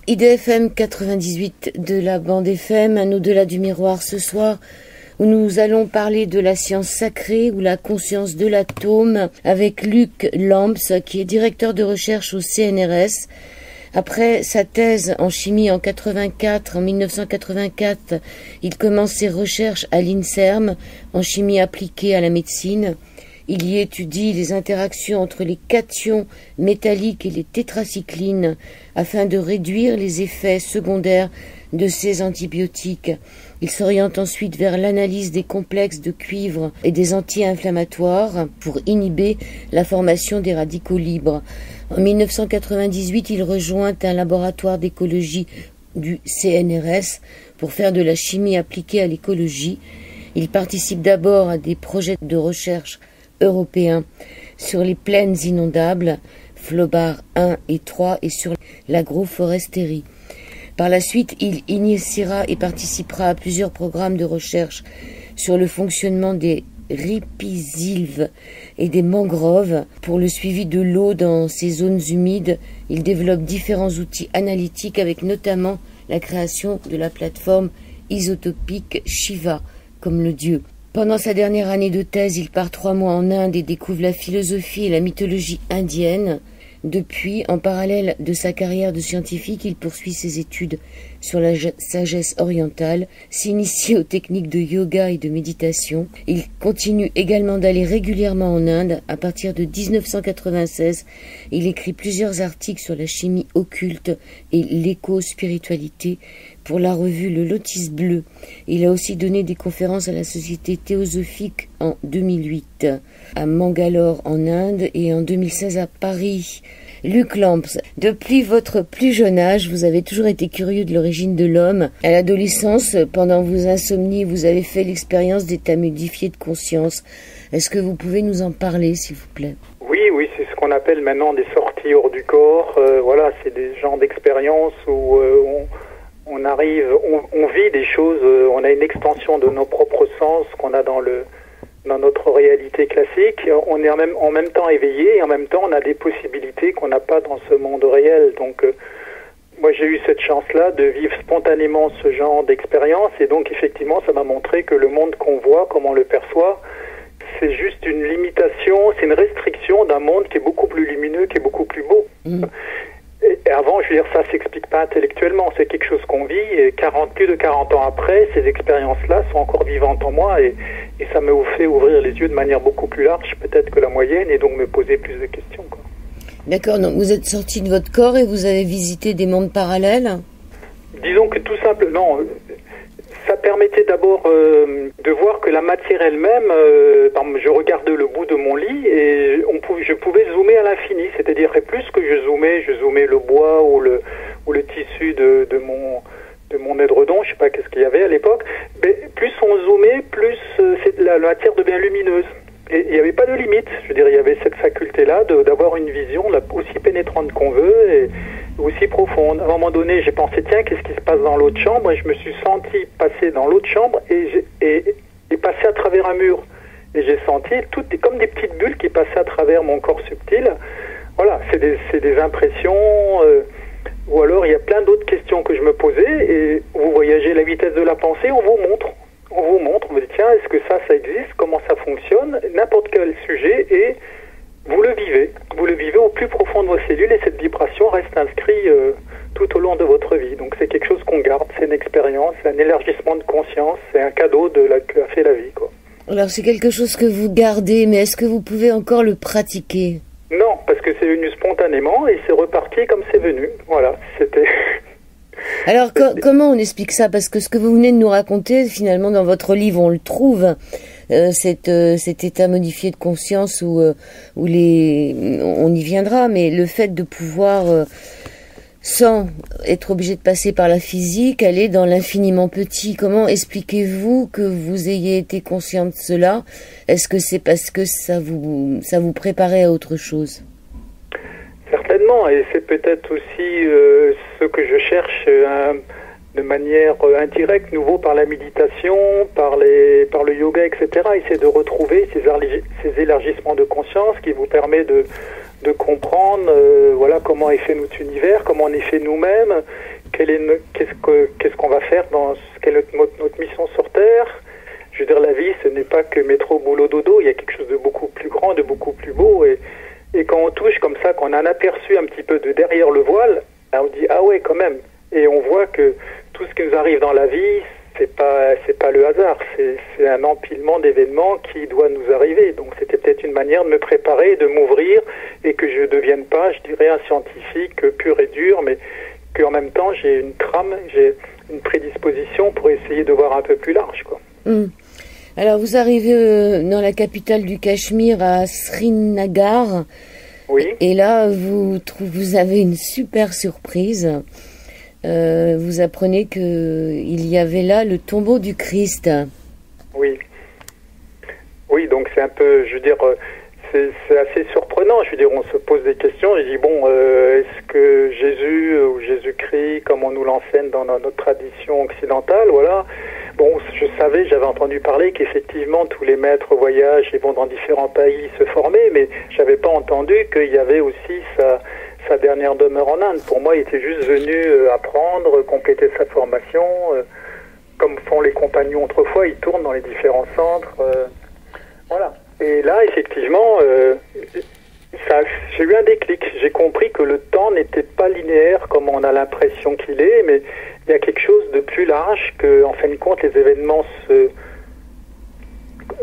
IDFM 98 de la bande FM, un au-delà du miroir ce soir, où nous allons parler de la science sacrée ou la conscience de l'atome avec Luc Lamps, qui est directeur de recherche au CNRS. Après sa thèse en chimie en 1984, il commence ses recherches à l'INSERM en chimie appliquée à la médecine. Il y étudie les interactions entre les cations métalliques et les tétracyclines afin de réduire les effets secondaires de ces antibiotiques. Il s'oriente ensuite vers l'analyse des complexes de cuivre et des anti-inflammatoires pour inhiber la formation des radicaux libres. En 1998, il rejoint un laboratoire d'écologie du CNRS pour faire de la chimie appliquée à l'écologie. Il participe d'abord à des projets de recherche européens sur les plaines inondables, Flobar 1 et 3, et sur l'agroforesterie. Par la suite, il initiera et participera à plusieurs programmes de recherche sur le fonctionnement des ripisylves et des mangroves. Pour le suivi de l'eau dans ces zones humides, il développe différents outils analytiques avec notamment la création de la plateforme isotopique Shiva, comme le dieu. Pendant sa dernière année de thèse, il part 3 mois en Inde et découvre la philosophie et la mythologie indienne. Depuis, en parallèle de sa carrière de scientifique, il poursuit ses études sur la sagesse orientale, s'initie aux techniques de yoga et de méditation. Il continue également d'aller régulièrement en Inde. À partir de 1996, il écrit plusieurs articles sur la chimie occulte et l'éco-spiritualité pour la revue Le Lotus Bleu. Il a aussi donné des conférences à la Société théosophique en 2008, à Mangalore en Inde et en 2016 à Paris. Luc Lamps, depuis votre plus jeune âge, vous avez toujours été curieux de l'origine de l'homme. À l'adolescence, pendant vos insomnies, vous avez fait l'expérience d'états modifiés de conscience. Est-ce que vous pouvez nous en parler, s'il vous plaît ? Oui, c'est ce qu'on appelle maintenant des sorties hors du corps. Voilà, c'est des genres d'expériences où on arrive, on vit des choses, on a une extension de nos propres sens qu'on a dans notre réalité classique. On est en même temps éveillé et en même temps on a des possibilités qu'on n'a pas dans ce monde réel. Donc moi j'ai eu cette chance-là de vivre spontanément ce genre d'expérience et donc effectivement ça m'a montré que le monde qu'on voit, comme on le perçoit, c'est juste une limitation, c'est une restriction d'un monde qui est beaucoup plus lumineux, qui est beaucoup plus beau. Et avant, je veux dire, ça s'explique pas intellectuellement, c'est quelque chose qu'on vit, et plus de 40 ans après, ces expériences-là sont encore vivantes en moi, et ça me fait ouvrir les yeux de manière beaucoup plus large, peut-être que la moyenne, et donc me poser plus de questions, quoi. D'accord, donc vous êtes sorti de votre corps et vous avez visité des mondes parallèles ? Disons que tout simplement, ça permettait d'abord de voir que la matière elle-même, je regardais le bout de mon lit et je pouvais zoomer à l'infini, c'est-à-dire que plus que je zoomais le bois ou le tissu de mon édredon, je sais pas qu'est-ce qu'il y avait à l'époque, mais plus on zoomait, plus la matière devient lumineuse. Et il n'y avait pas de limite, je veux dire, il y avait cette faculté-là d'avoir une vision aussi pénétrante qu'on veut et aussi profonde. À un moment donné, j'ai pensé, tiens, qu'est-ce qui se passe dans l'autre chambre? Et je me suis senti passer dans l'autre chambre et passer à travers un mur. Et j'ai senti comme des petites bulles qui passaient à travers mon corps subtil. Voilà, c'est des impressions. Ou alors, il y a plein d'autres questions que je me posais. Et vous voyagez à la vitesse de la pensée, on vous montre. On vous dit, tiens, est-ce que ça existe? Comment ça fonctionne? N'importe quel sujet, et vous le vivez. Vous le vivez au plus profond de vos cellules, et cette vibration reste inscrite tout au long de votre vie. Donc c'est quelque chose qu'on garde, c'est une expérience, c'est un élargissement de conscience, c'est un cadeau qu'a fait la vie, quoi. Alors c'est quelque chose que vous gardez, mais est-ce que vous pouvez encore le pratiquer? Non, parce que c'est venu spontanément, et c'est reparti comme c'est venu. Voilà, c'était... Alors comment on explique ça? Parce que ce que vous venez de nous raconter, finalement, dans votre livre, on le trouve, cet état modifié de conscience où on y viendra, mais le fait de pouvoir, sans être obligé de passer par la physique, aller dans l'infiniment petit. Comment expliquez-vous que vous ayez été conscient de cela? Est-ce que c'est parce que ça vous préparait à autre chose? Certainement, et c'est peut-être aussi ce que je cherche de manière indirecte, nouveau par la méditation, par le yoga, etc. Essayer de retrouver ces élargissements de conscience qui vous permet de comprendre voilà comment est fait notre univers, comment on est fait nous-mêmes, qu'est-ce qu'on va faire quelle est notre mission sur Terre. Je veux dire, la vie, ce n'est pas que métro, boulot, dodo. Il y a quelque chose de beaucoup plus grand, de beaucoup plus beau. Et quand on touche comme ça, qu'on a un aperçu un petit peu de derrière le voile, là, on dit, ah ouais, quand même. Et on voit que tout ce qui nous arrive dans la vie, c'est pas le hasard. C'est un empilement d'événements qui doit nous arriver. Donc c'était peut-être une manière de me préparer, de m'ouvrir, et que je ne devienne pas, je dirais, un scientifique pur et dur, mais qu'en même temps, j'ai une trame, j'ai une prédisposition pour essayer de voir un peu plus large, quoi. Alors, vous arrivez dans la capitale du Cachemire, à Srinagar. Oui. Et là, vous avez une super surprise. Vous apprenez qu'il y avait là le tombeau du Christ. Oui. Oui, donc c'est un peu, je veux dire, c'est assez surprenant. Je veux dire, on se pose des questions. Je dis, bon, est-ce que Jésus ou Jésus-Christ, comme on nous l'enseigne dans notre tradition occidentale, voilà. Bon, j'avais entendu parler qu'effectivement tous les maîtres voyagent et vont dans différents pays se former, mais j'avais pas entendu qu'il y avait aussi sa dernière demeure en Inde. Pour moi, il était juste venu apprendre, compléter sa formation, comme font les compagnons autrefois, ils tournent dans les différents centres. Voilà. Et là, effectivement, j'ai eu un déclic. J'ai compris que le temps n'était pas linéaire comme on a l'impression qu'il est, mais il y a quelque chose de plus large, que, en fin de compte, les événements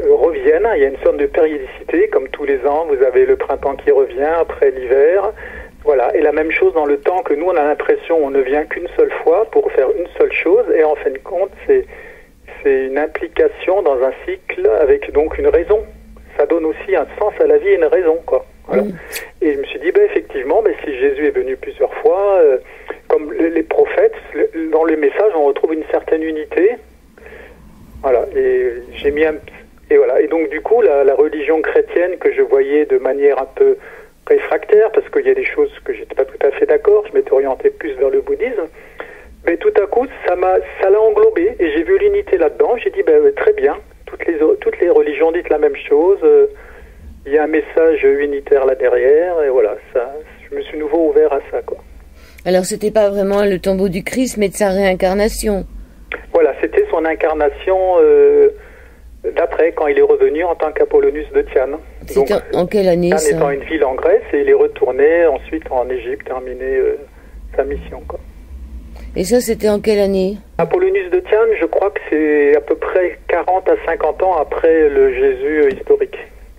reviennent. Il y a une sorte de périodicité, comme tous les ans, vous avez le printemps qui revient après l'hiver. Voilà. Et la même chose dans le temps, que nous, on a l'impression on ne vient qu'une seule fois pour faire une seule chose, et en fin de compte, c'est une implication dans un cycle avec donc une raison. Ça donne aussi un sens à la vie et une raison, quoi. Voilà. Et je me suis dit, effectivement, si Jésus est venu plusieurs fois, comme les prophètes, dans les messages, on retrouve une certaine unité. Voilà. Et j'ai mis et voilà. Et donc, du coup, la religion chrétienne que je voyais de manière un peu réfractaire, parce qu'il y a des choses que j'étais pas tout à fait d'accord, je m'étais orienté plus vers le bouddhisme, mais tout à coup, ça l'a englobé, et j'ai vu l'unité là-dedans. J'ai dit, très bien, toutes les religions disent la même chose, il y a un message unitaire là derrière, et voilà, je me suis nouveau ouvert à ça, quoi. Alors, c'était pas vraiment le tombeau du Christ, mais de sa réincarnation. Voilà, c'était son incarnation d'après, quand il est revenu en tant qu'Apollonius de Tyane. C'était en quelle année, Tyane ça? étant une ville en Grèce, et il est retourné ensuite en Égypte, terminé sa mission, quoi. Et ça, c'était en quelle année? Apollonius de Tyane, je crois que c'est à peu près 40 à 50 ans après le Jésus historique.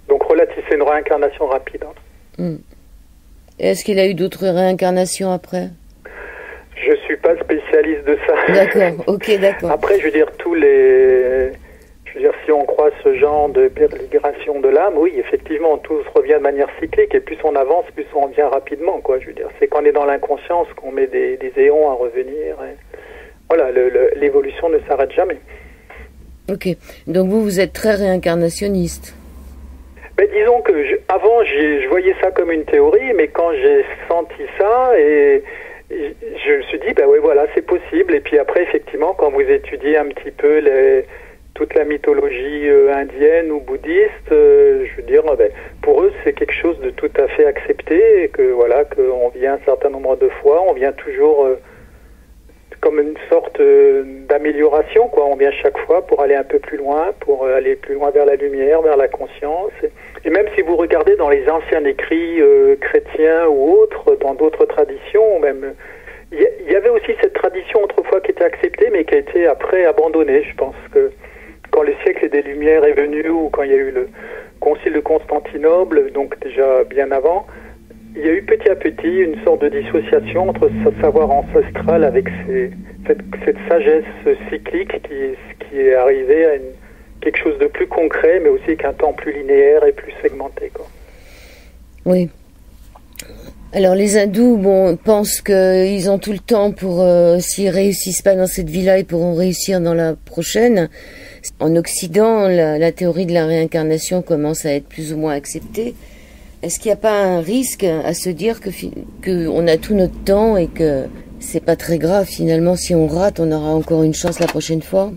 Donc c'est une réincarnation rapide. Est-ce qu'il a eu d'autres réincarnations après? Je suis pas spécialiste de ça. D'accord, ok, d'accord. Après, je veux dire, si on croit ce genre de pérégrination de l'âme, oui, effectivement, tout revient de manière cyclique, et plus on avance, plus on revient rapidement, quoi. Je veux dire, c'est quand on est dans l'inconscience qu'on met des éons à revenir. Et voilà, l'évolution ne s'arrête jamais. Ok, donc vous êtes très réincarnationniste. Disons que avant, je voyais ça comme une théorie, mais quand j'ai senti ça, et je me suis dit, ouais, voilà, c'est possible. Et puis après, effectivement, quand vous étudiez un petit peu toute la mythologie indienne ou bouddhiste, je veux dire, pour eux, c'est quelque chose de tout à fait accepté, et que voilà, qu'on vient un certain nombre de fois, on vient toujours comme une sorte d'amélioration, quoi. On vient chaque fois pour aller un peu plus loin, pour aller plus loin vers la lumière, vers la conscience. Et même si vous regardez dans les anciens écrits chrétiens ou autres, dans d'autres traditions, même il y avait aussi cette tradition autrefois qui était acceptée, mais qui a été après abandonnée. Je pense que quand le siècle des Lumières est venu, ou quand il y a eu le concile de Constantinople, donc déjà bien avant, il y a eu petit à petit une sorte de dissociation entre ce savoir ancestral avec cette sagesse cyclique qui est arrivée à quelque chose de plus concret, mais aussi qu'un temps plus linéaire et plus segmenté, quoi. Oui. Alors les hindous, pensent qu'ils ont tout le temps pour, s'ils réussissent pas dans cette vie-là, ils pourront réussir dans la prochaine. En Occident, la théorie de la réincarnation commence à être plus ou moins acceptée. Est-ce qu'il n'y a pas un risque à se dire que on a tout notre temps et que c'est pas très grave finalement, si on rate, on aura encore une chance la prochaine fois?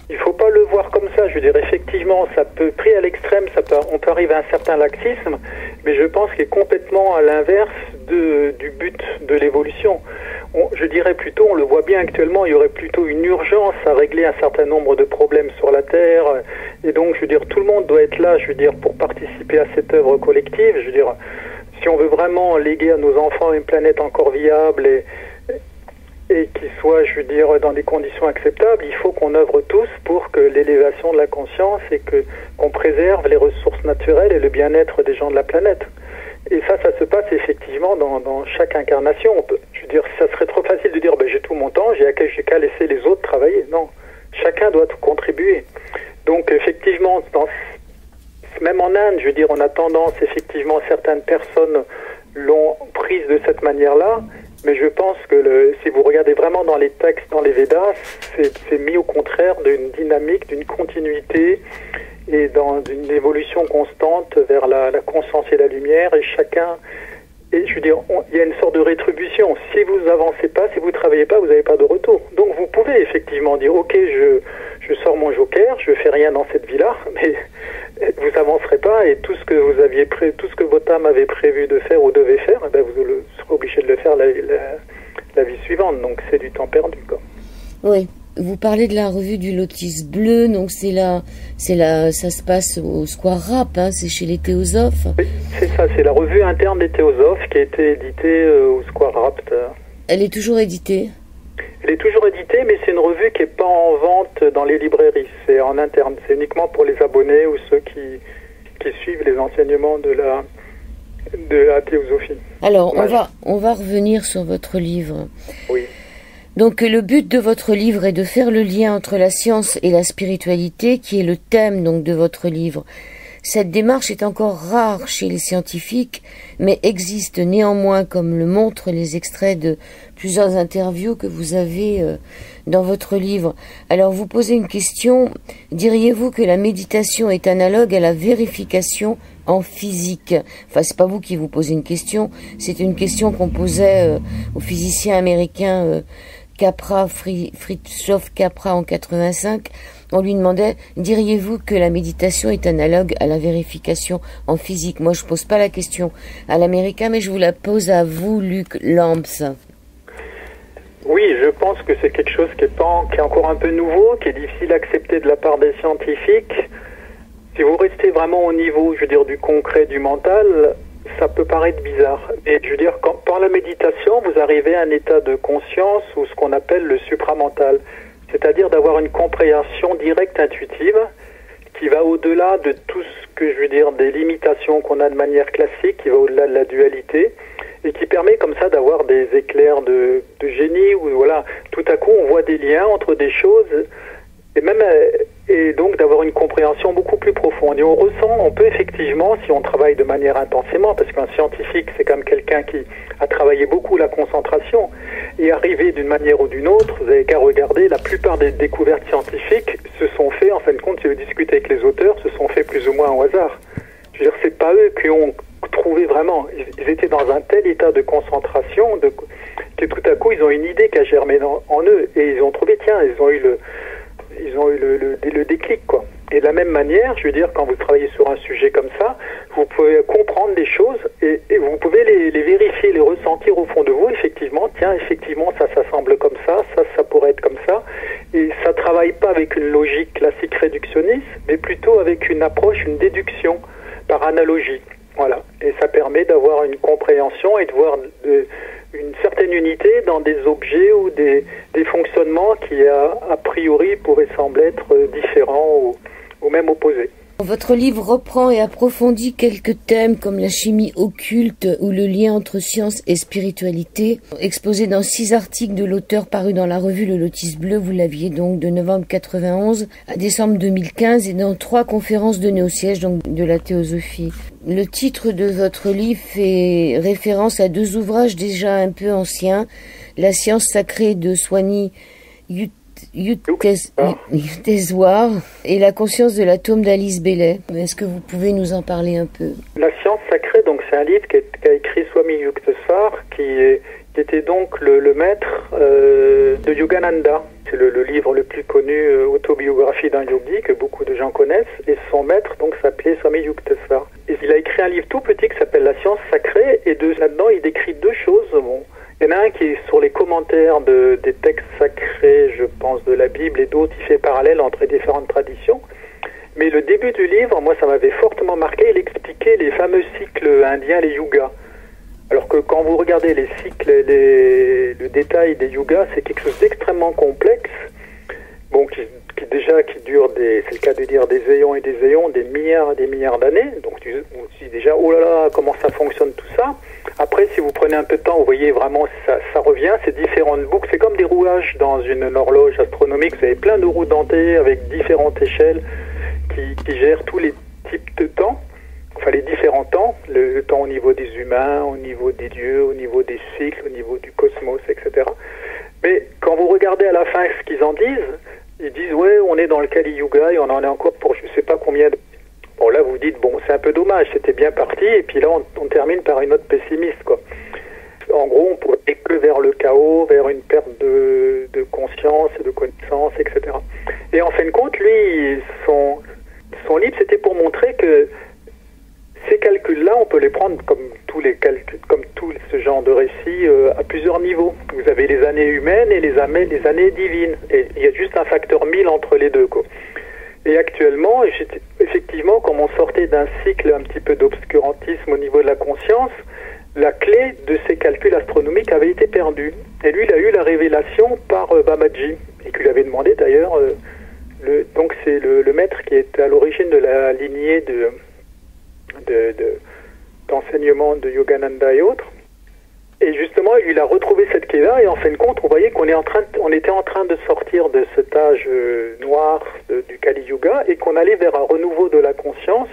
Il faut pas le voir comme ça. Je veux dire, effectivement, ça peut, pris à l'extrême, on peut arriver à un certain laxisme, mais je pense qu'il est complètement à l'inverse du but de l'évolution. je dirais plutôt, on le voit bien actuellement, il y aurait plutôt une urgence à régler un certain nombre de problèmes sur la Terre. Et donc, je veux dire, tout le monde doit être là, je veux dire, pour participer à cette œuvre collective. Je veux dire, si on veut vraiment léguer à nos enfants une planète encore viable et qui soit, je veux dire, dans des conditions acceptables, il faut qu'on œuvre tous pour que l'élévation de la conscience et qu'on préserve les ressources naturelles et le bien-être des gens de la planète. Et ça se passe effectivement dans chaque incarnation. Je veux dire, ça serait trop facile de dire, j'ai tout mon temps, j'ai qu'à laisser les autres travailler. Non, chacun doit tout contribuer. Donc effectivement, même en Inde, je veux dire, on a tendance, effectivement, certaines personnes l'ont prise de cette manière-là. Mais je pense que si vous regardez vraiment dans les textes, dans les Védas, c'est mis au contraire d'une dynamique, d'une continuité et dans une évolution constante vers la conscience et la lumière. Et chacun, et je veux dire, il y a une sorte de rétribution. Si vous avancez pas, si vous travaillez pas, vous n'avez pas de retour. Donc vous pouvez effectivement dire, ok, je sors mon joker, je fais rien dans cette vie-là, mais vous avancerez pas et tout ce que vous aviez tout ce que votre âme avait prévu de faire ou devait faire, vous serez obligé de le faire la vie suivante. Donc c'est du temps perdu, quoi. Oui. Vous parlez de la revue du Lotus Bleu, donc ça se passe au Square Rap, hein, c'est chez les Théosophes. Oui, c'est ça, c'est la revue interne des Théosophes qui a été éditée au Square Rap. Elle est toujours éditée? Elle est toujours éditée, mais c'est une revue qui n'est pas en vente dans les librairies, c'est en interne, c'est uniquement pour les abonnés ou ceux qui suivent les enseignements de la théosophie. Alors, on va revenir sur votre livre. Oui. Donc le but de votre livre est de faire le lien entre la science et la spiritualité, qui est le thème donc de votre livre. Cette démarche est encore rare chez les scientifiques, mais existe néanmoins, comme le montrent les extraits de plusieurs interviews que vous avez dans votre livre. Alors vous posez une question, diriez-vous que la méditation est analogue à la vérification en physique? Enfin, c'est pas vous qui vous posez une question, c'est une question qu'on posait au physicien américain Fritjof Capra en 85, on lui demandait, diriez-vous que la méditation est analogue à la vérification en physique? Moi, je pose pas la question à l'américain, mais je vous la pose à vous, Luc Lamps. Oui, je pense que c'est quelque chose qui est encore un peu nouveau, qui est difficile à accepter de la part des scientifiques. Si vous restez vraiment au niveau, je veux dire, du concret, du mental, ça peut paraître bizarre. Et je veux dire, par la méditation, vous arrivez à un état de conscience ou ce qu'on appelle le supramental. C'est-à-dire d'avoir une compréhension directe, intuitive, qui va au-delà de tout ce que je veux dire, des limitations qu'on a de manière classique, qui va au-delà de la dualité, et qui permet comme ça d'avoir des éclairs de génie, où voilà, tout à coup on voit des liens entre des choses, et donc d'avoir une compréhension beaucoup plus profonde. Et on peut effectivement, si on travaille de manière intensément, parce qu'un scientifique c'est quand même quelqu'un qui a travaillé beaucoup la concentration, et arriver d'une manière ou d'une autre, vous n'avez qu'à regarder, la plupart des découvertes scientifiques se sont faites, en fin de compte, si vous discutez avec les auteurs, se sont faits plus ou moins au hasard. Je veux dire, c'est pas eux qui ont trouvé vraiment, ils étaient dans un tel état de concentration que tout à coup ils ont une idée qui a germé en eux, et ils ont trouvé, tiens, ils ont eu le déclic, quoi. Et de la même manière, je veux dire, quand vous travaillez sur un sujet comme ça, vous pouvez comprendre des choses et vous pouvez les vérifier, les ressentir au fond de vous. Effectivement, tiens, effectivement, ça semble comme ça pourrait être comme ça. Et ça travaille pas avec une logique classique réductionniste, mais plutôt avec une approche, une déduction par analogie. Voilà. Et ça permet d'avoir une compréhension et de voir une certaine unité dans des objets ou des fonctionnements qui, a priori, pourraient sembler être différents ou même opposés. Votre livre reprend et approfondit quelques thèmes comme la chimie occulte ou le lien entre science et spiritualité. Exposé dans 6 articles de l'auteur parus dans la revue Le Lotus Bleu, vous l'aviez donc de novembre 91 à décembre 2015 et dans 3 conférences données au siège donc de la théosophie. Le titre de votre livre fait référence à 2 ouvrages déjà un peu anciens, La science sacrée de Swami Yukteswar et La conscience de l'atome d'Alice Bailey. Est-ce que vous pouvez nous en parler un peu? La science sacrée, donc c'est un livre qu'a écrit Swami Yukteswar, qui était donc le maître de Yogananda. C'est le livre le plus connu, autobiographie d'un yogi, que beaucoup de gens connaissent, et son maître donc s'appelait Swami Yukteswar. Et il a écrit un livre tout petit qui s'appelle La science sacrée, et là-dedans il décrit 2 choses. Bon, Il y en a un qui est sur les commentaires des textes sacrés, je pense, de la Bible, et d'autres, il fait parallèle entre les différentes traditions. Mais le début du livre, moi, ça m'avait fortement marqué. Il expliquait les fameux cycles indiens, les yugas. Alors que quand vous regardez les cycles, le détail des yugas, c'est quelque chose d'extrêmement complexe. Bon, qui dure c'est le cas de dire des éons et des éons, des milliards d'années. Donc, on se dit déjà, oh là là, comment ça fonctionne tout ça. Après, si vous prenez un peu de temps, vous voyez vraiment, ça revient, c'est différentes boucles. C'est comme des rouages dans une horloge astronomique. Vous avez plein de roues dentées avec différentes échelles qui gèrent tous les types de temps, enfin les différents temps, le temps au niveau des humains, au niveau des dieux, au niveau des cycles, au niveau du cosmos, etc. Mais quand vous regardez à la fin ce qu'ils en disent, ils disent ouais, on est dans le Kali Yuga et on en est encore pour je sais pas combien de... Bon là vous dites bon c'est un peu dommage, c'était bien parti et puis là on termine par une note pessimiste quoi. En gros on pourrait aller que vers le chaos, vers une perte de conscience, de connaissance, etc. Et en fin de compte lui son livre, c'était pour montrer que ces calculs-là, on peut les prendre comme tous les calculs, comme tout ce genre de récits à plusieurs niveaux. Vous avez les années humaines et les années divines. Et il y a juste un facteur 1000 entre les deux, quoi. Et actuellement, effectivement, comme on sortait d'un cycle un petit peu d'obscurantisme au niveau de la conscience, la clé de ces calculs astronomiques avait été perdue. Et lui, il a eu la révélation par Babaji, et qu'il avait demandé d'ailleurs... donc c'est le maître qui est à l'origine de la lignée d'enseignement de Yogananda et autres. Et justement, il a retrouvé cette clé-là et en fin de compte, on voyait qu'on était en train de sortir de cet âge noir du Kali Yuga et qu'on allait vers un renouveau de la conscience,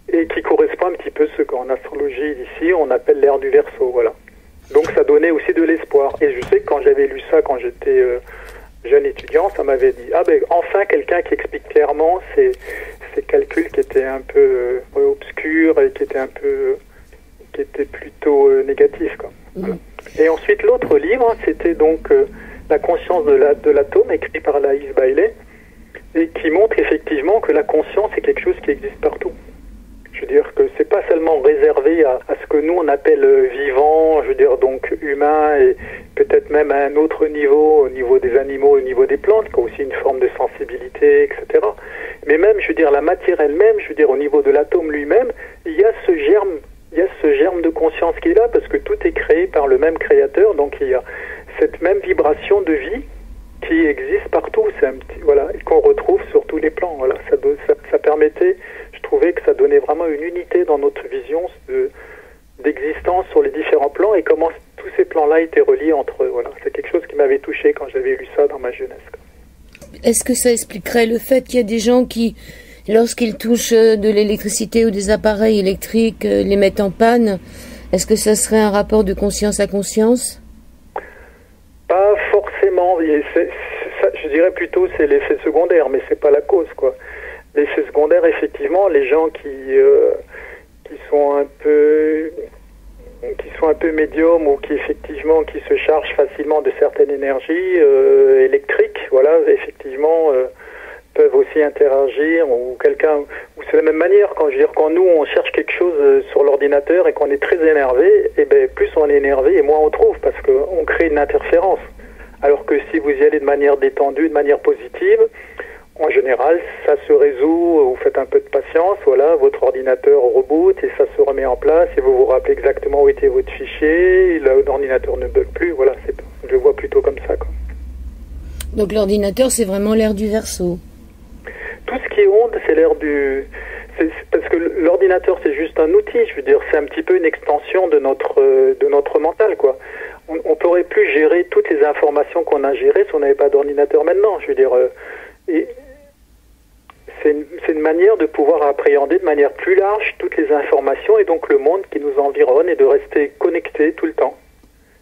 et qui correspond un petit peu à ce qu'en astrologie ici on appelle l'ère du Verseau, voilà. Donc ça donnait aussi de l'espoir. Et je sais que quand j'avais lu ça, quand j'étais jeune étudiant, ça m'avait dit enfin quelqu'un qui explique clairement ces calculs qui étaient un peu obscurs et qui étaient plutôt négatifs quoi. Voilà. Et ensuite l'autre livre c'était donc La conscience de l'atome écrit par Laïs Bailey et qui montre effectivement que la conscience est quelque chose qui existe partout. Je veux dire que c'est pas seulement réservé à ce que nous on appelle vivant, je veux dire donc humain et peut-être même à un autre niveau, au niveau des animaux, au niveau des plantes, qui ont aussi une forme de sensibilité, etc. Mais même, je veux dire, la matière elle-même, je veux dire, au niveau de l'atome lui-même, il y a ce germe de conscience qui est là, parce que tout est créé par le même créateur, donc il y a cette même vibration de vie qui existe partout, voilà, et qu'on retrouve sur tous les plans. Voilà, ça permettait, je trouvais que ça donnait vraiment une unité dans notre vision d'existence sur les différents plans et comment tous ces plans-là étaient reliés entre eux. Voilà, c'est quelque chose qui m'avait touché quand j'avais lu ça dans ma jeunesse. Est-ce que ça expliquerait le fait qu'il y a des gens qui, lorsqu'ils touchent de l'électricité ou des appareils électriques, les mettent en panne? Est-ce que ça serait un rapport de conscience à conscience? Pas forcément. Je dirais plutôt c'est l'effet secondaire, mais c'est pas la cause, quoi. L'effet secondaire, effectivement, les gens qui sont un peu médiums ou qui se chargent facilement de certaines énergies électriques, voilà, effectivement peuvent aussi interagir ou c'est de la même manière quand nous on cherche quelque chose sur l'ordinateur et qu'on est très énervé, et ben plus on est énervé et moins on trouve parce qu'on crée une interférence. Alors que si vous y allez de manière détendue, de manière positive, en général, ça se résout, vous faites un peu de patience, voilà, votre ordinateur reboot et ça se remet en place et vous vous rappelez exactement où était votre fichier, l'ordinateur ne bug plus, voilà, je le vois plutôt comme ça, quoi. Donc l'ordinateur, c'est vraiment l'ère du Verseau. Tout ce qui est onde, c'est l'ère parce que l'ordinateur, c'est juste un outil, je veux dire, c'est un petit peu une extension de notre mental, quoi. On pourrait plus gérer toutes les informations qu'on a gérées si on n'avait pas d'ordinateur maintenant, je veux dire, c'est une manière de pouvoir appréhender de manière plus large toutes les informations et donc le monde qui nous environne et de rester connecté tout le temps.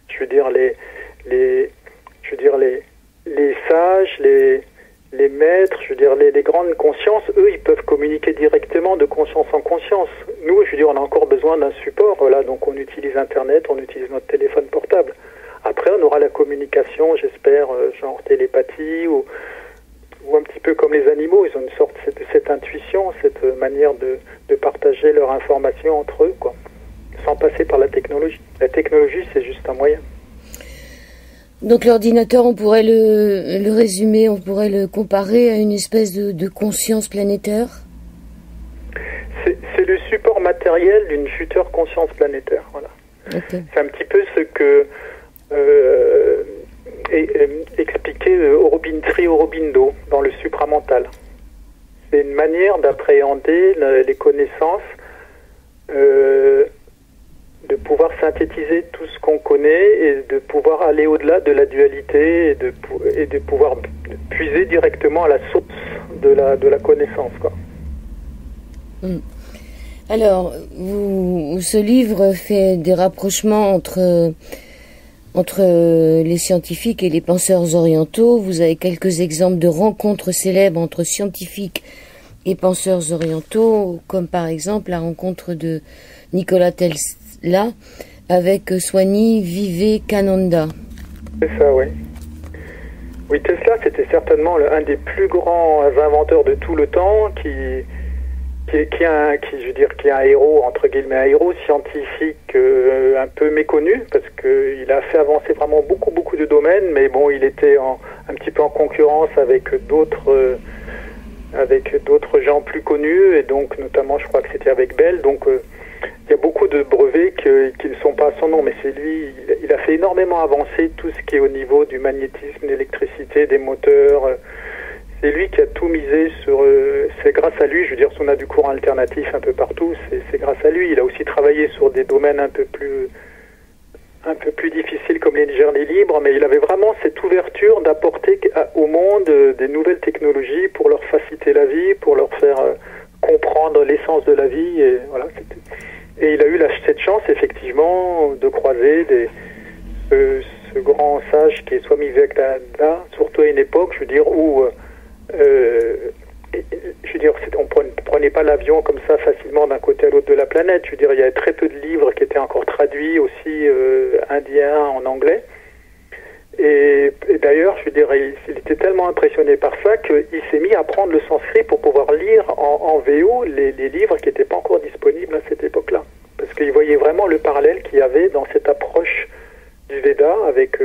Je veux dire les sages, les maîtres, je veux dire les grandes consciences, eux, ils peuvent communiquer directement de conscience en conscience. Nous, je veux dire, on a encore besoin d'un support, voilà, donc on utilise Internet, on utilise notre téléphone portable. Après, on aura la communication, j'espère, genre télépathie ou un petit peu comme les animaux, ils ont une sorte de cette intuition, cette manière de partager leur information entre eux, quoi, sans passer par la technologie. La technologie, c'est juste un moyen. Donc l'ordinateur, on pourrait le résumer, on pourrait le comparer à une espèce de conscience planétaire. C'est le support matériel d'une future conscience planétaire. Voilà. Okay. C'est un petit peu ce que expliquait Sri Aurobindo dans le supramental. C'est une manière d'appréhender les connaissances, de pouvoir synthétiser tout ce qu'on connaît et de pouvoir aller au-delà de la dualité et de pouvoir puiser directement à la source de la connaissance, quoi. Alors, ce livre fait des rapprochements entre les scientifiques et les penseurs orientaux. Vous avez quelques exemples de rencontres célèbres entre scientifiques et penseurs orientaux, comme par exemple la rencontre de Nikola Tesla avec Swami Vivekananda. C'est ça, oui. Oui, Tesla, c'était certainement un des plus grands inventeurs de tout le temps, qui est un héros, entre guillemets, un héros scientifique un peu méconnu, parce qu'il a fait avancer vraiment beaucoup de domaines, mais bon, il était un petit peu en concurrence avec d'autres gens plus connus, et donc notamment, je crois que c'était avec Bell, donc il y a beaucoup de brevets qui ne sont pas à son nom, mais c'est lui, il a fait énormément avancer tout ce qui est au niveau du magnétisme, d'électricité, des moteurs. C'est lui qui a tout misé sur... c'est grâce à lui, je veux dire, si on a du courant alternatif un peu partout, c'est grâce à lui. Il a aussi travaillé sur des domaines un peu plus difficiles comme l'énergie libre, mais il avait vraiment cette ouverture d'apporter au monde des nouvelles technologies pour leur faciliter la vie, pour leur faire comprendre l'essence de la vie. Et, voilà, et il a eu cette chance, effectivement, de croiser ce grand sage qui est Swami Vivekananda, surtout à une époque, je veux dire, où... on ne prenait pas l'avion comme ça facilement d'un côté à l'autre de la planète. Je veux dire, il y avait très peu de livres qui étaient encore traduits aussi indiens en anglais. Et d'ailleurs, je veux dire, il était tellement impressionné par ça qu'il s'est mis à apprendre le sanskrit pour pouvoir lire en VO les livres qui n'étaient pas encore disponibles à cette époque-là. Parce qu'il voyait vraiment le parallèle qu'il y avait dans cette approche du Veda avec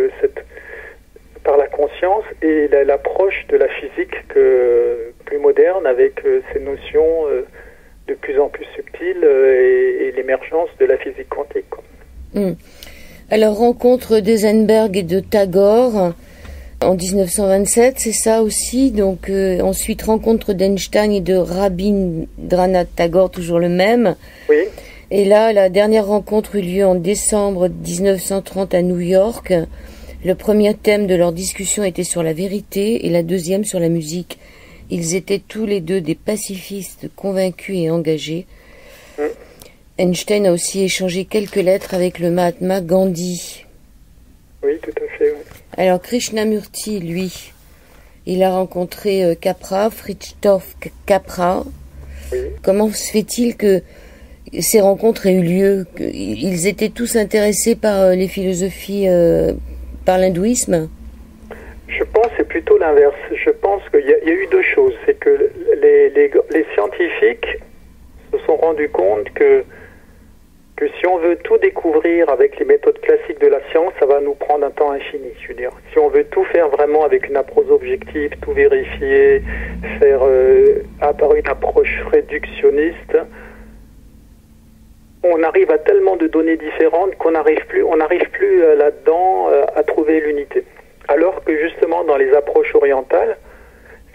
par la conscience et l'approche de la physique plus moderne avec ces notions de plus en plus subtiles et l'émergence de la physique quantique, quoi. Alors, rencontre d'Eisenberg et de Tagore en 1927, c'est ça aussi. Donc, ensuite, rencontre d'Einstein et de Rabindranath Tagore, toujours le même. Oui. Et là, la dernière rencontre eut lieu en décembre 1930 à New York. Le premier thème de leur discussion était sur la vérité et la deuxième sur la musique. Ils étaient tous les deux des pacifistes convaincus et engagés. Einstein a aussi échangé quelques lettres avec le Mahatma Gandhi. Oui, tout à fait. Oui. Alors Krishnamurti, lui, il a rencontré Capra, Fritjof Capra. Oui. Comment se fait-il que ces rencontres aient eu lieu? Ils étaient tous intéressés par les philosophies, par l'hindouisme? Je pense que c'est plutôt l'inverse. Je pense qu'il y a eu deux choses. C'est que les scientifiques se sont rendus compte que si on veut tout découvrir avec les méthodes classiques de la science, ça va nous prendre un temps infini. Je veux dire, si on veut tout faire vraiment avec une approche objective, tout vérifier, faire par une approche réductionniste, on arrive à tellement de données différentes qu'on n'arrive plus là-dedans à trouver l'unité. Alors que justement dans les approches orientales,